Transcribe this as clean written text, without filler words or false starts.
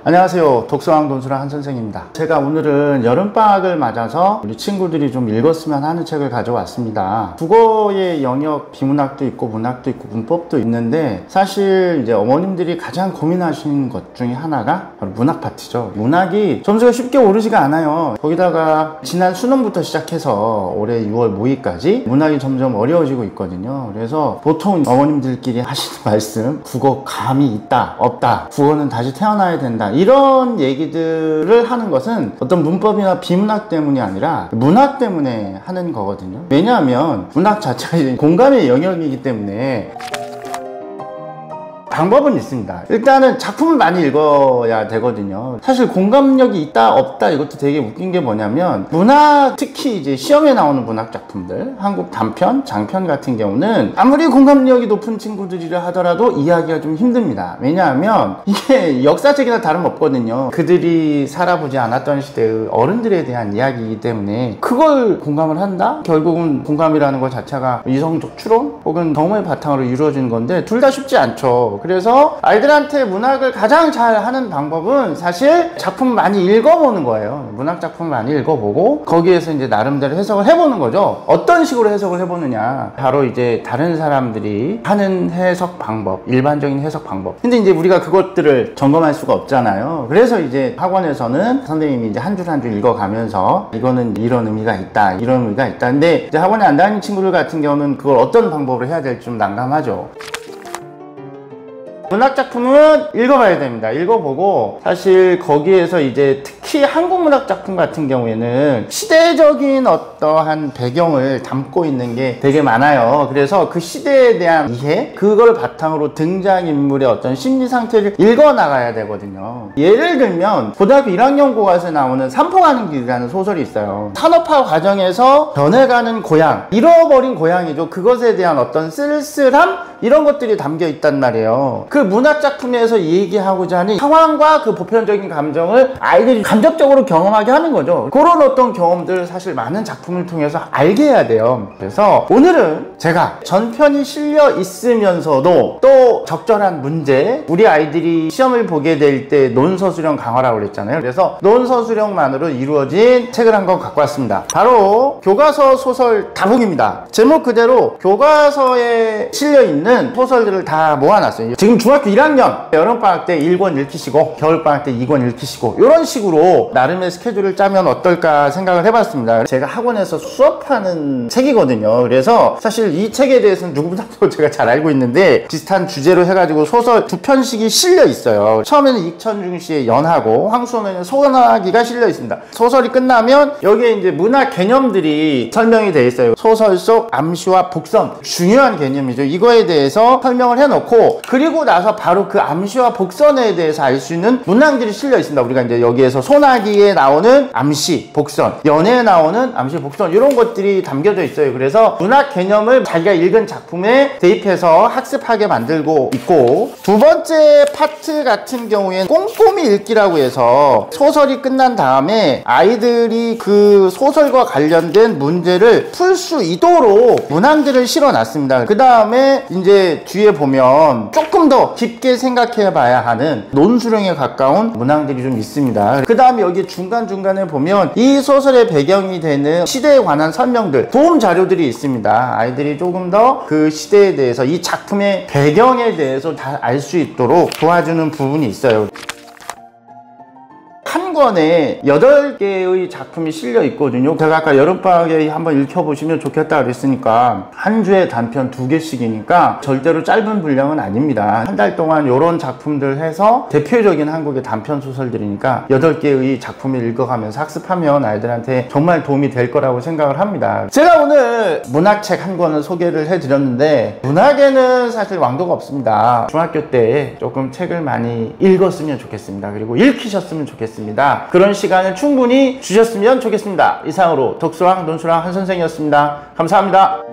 안녕하세요. 독서왕 돈수랑 한선생입니다. 제가 오늘은 여름방학을 맞아서 우리 친구들이 좀 읽었으면 하는 책을 가져왔습니다. 국어의 영역, 비문학도 있고 문학도 있고 문법도 있는데 사실 이제 어머님들이 가장 고민하시는 것 중에 하나가 바로 문학 파트죠. 문학이 점수가 쉽게 오르지가 않아요. 거기다가 지난 수능부터 시작해서 올해 6월 모의까지 문학이 점점 어려워지고 있거든요. 그래서 보통 어머님들끼리 하시는 말씀, 국어 감이 있다, 없다, 국어는 다시 태어나야 된다, 이런 얘기들을 하는 것은 어떤 문법이나 비문학 때문이 아니라 문학 때문에 하는 거거든요. 왜냐하면 문학 자체가 공감의 영역이기 때문에. 방법은 있습니다. 일단은 작품을 많이 읽어야 되거든요. 사실 공감력이 있다 없다 이것도 되게 웃긴 게 뭐냐면, 문학, 특히 이제 시험에 나오는 문학 작품들, 한국 단편, 장편 같은 경우는 아무리 공감력이 높은 친구들이라 하더라도 이해하기가 좀 힘듭니다. 왜냐하면 이게 역사책이나 다름없거든요. 그들이 살아보지 않았던 시대의 어른들에 대한 이야기이기 때문에 그걸 공감을 한다? 결국은 공감이라는 것 자체가 이성적 추론 혹은 경험의 바탕으로 이루어지는 건데 둘 다 쉽지 않죠. 그래서 아이들한테 문학을 가장 잘 하는 방법은 사실 작품 많이 읽어보는 거예요. 문학 작품 많이 읽어보고 거기에서 이제 나름대로 해석을 해보는 거죠. 어떤 식으로 해석을 해보느냐, 바로 이제 다른 사람들이 하는 해석 방법, 일반적인 해석 방법. 근데 이제 우리가 그것들을 점검할 수가 없잖아요. 그래서 이제 학원에서는 선생님이 이제 한 줄 한 줄 읽어가면서 이거는 이런 의미가 있다, 이런 의미가 있다. 근데 이제 학원에 안 다니는 친구들 같은 경우는 그걸 어떤 방법으로 해야 될지 좀 난감하죠. 문학 작품은 읽어봐야 됩니다. 읽어보고 사실 거기에서 이제 특히 한국 문학 작품 같은 경우에는 시대적인 어떠한 배경을 담고 있는 게 되게 많아요. 그래서 그 시대에 대한 이해, 그걸 바탕으로 등장인물의 어떤 심리 상태를 읽어나가야 되거든요. 예를 들면 고등학교 1학년 교과서에 나오는 산포가는 길이라는 소설이 있어요. 산업화 과정에서 변해가는 고향, 잃어버린 고향이죠. 그것에 대한 어떤 쓸쓸함, 이런 것들이 담겨 있단 말이에요. 그 문학 작품에서 얘기하고자 하는 상황과 그 보편적인 감정을 아이들이 간접적으로 경험하게 하는 거죠. 그런 어떤 경험들을 사실 많은 작품을 통해서 알게 해야 돼요. 그래서 오늘은 제가 전편이 실려 있으면서도 또 적절한 문제, 우리 아이들이 시험을 보게 될 때 논서수령 강화라고 그랬잖아요. 그래서 논서수령만으로 이루어진 책을 한 권 갖고 왔습니다. 바로 교과서 소설 다복입니다. 제목 그대로 교과서에 실려 있는 소설들을 다 모아놨어요. 지금 중학교 1학년 여름방학 때 1권 읽히시고 겨울방학 때 2권 읽히시고 이런 식으로 나름의 스케줄을 짜면 어떨까 생각을 해봤습니다. 제가 학원에서 수업하는 책이거든요. 그래서 사실 이 책에 대해서는 누구보다도 제가 잘 알고 있는데, 비슷한 주제로 해가지고 소설 2편씩이 실려 있어요. 처음에는 익천중 씨의 연하고 황수원의 소나기가 실려 있습니다. 소설이 끝나면 여기에 이제 문학 개념들이 설명이 되어 있어요. 소설 속 암시와 복선, 중요한 개념이죠. 이거에 대해서 설명을 해놓고, 그리고 나서 바로 그 암시와 복선에 대해서 알 수 있는 문항들이 실려 있습니다. 우리가 이제 여기에서 소나기에 나오는 암시, 복선, 연애에 나오는 암시, 복선, 이런 것들이 담겨져 있어요. 그래서 문학 개념을 자기가 읽은 작품에 대입해서 학습하게 만들고 있고, 두 번째 파트 같은 경우에는 꼼꼼히 읽기라고 해서 소설이 끝난 다음에 아이들이 그 소설과 관련된 문제를 풀 수 있도록 문항들을 실어놨습니다. 그 다음에 이제 뒤에 보면 조금 더 깊게 생각해 봐야 하는 논수령에 가까운 문항들이 좀 있습니다. 그 다음에 여기 중간중간에 보면 이 소설의 배경이 되는 시대에 관한 설명들, 도움 자료들이 있습니다. 아이들이 조금 더 그 시대에 대해서, 이 작품의 배경에 대해서 다 알 수 있도록 도와주는 부분이 있어요. 한 권에 8개의 작품이 실려 있거든요. 제가 아까 여름방학에 한번 읽혀보시면 좋겠다 그랬으니까 한 주에 단편 2개씩이니까 절대로 짧은 분량은 아닙니다. 한 달 동안 이런 작품들 해서 대표적인 한국의 단편 소설들이니까 8개의 작품을 읽어가면서 학습하면 아이들한테 정말 도움이 될 거라고 생각을 합니다. 제가 오늘 문학책 한 권을 소개를 해드렸는데, 문학에는 사실 왕도가 없습니다. 중학교 때 조금 책을 많이 읽었으면 좋겠습니다. 그리고 읽히셨으면 좋겠습니다. 그런 시간을 충분히 주셨으면 좋겠습니다. 이상으로 독서왕 논수랑 한선생이었습니다. 감사합니다.